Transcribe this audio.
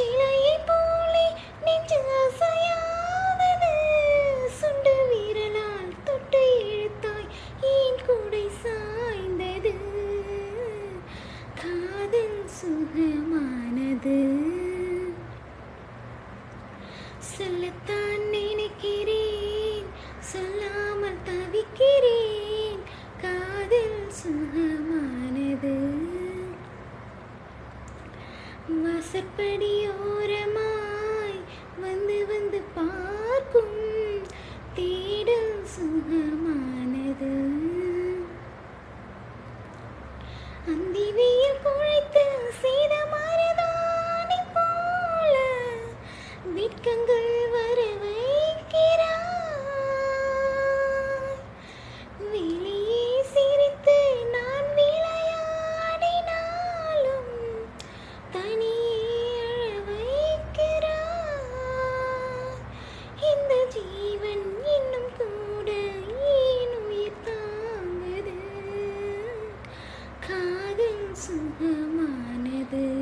சிலையை போலே நெஞ்சு அசையாதது. சுண்டு விரலால் தொட்டு இழுத்தாய் ஏன் கூடை சாய்ந்தது. காதல் சுகமானது. சொல்லத்தான் நினைக்கிறேன், சொல்லாமல் தவிக்கிறேன். காதல் சுகமானது. வாசற்படியோரமாய் வந்து வந்து பார்க்கும் தேடல் சுகமானது. அந்தி வெயில் குழைத்து செய்த மருதாணி போல வெட்கங்கள்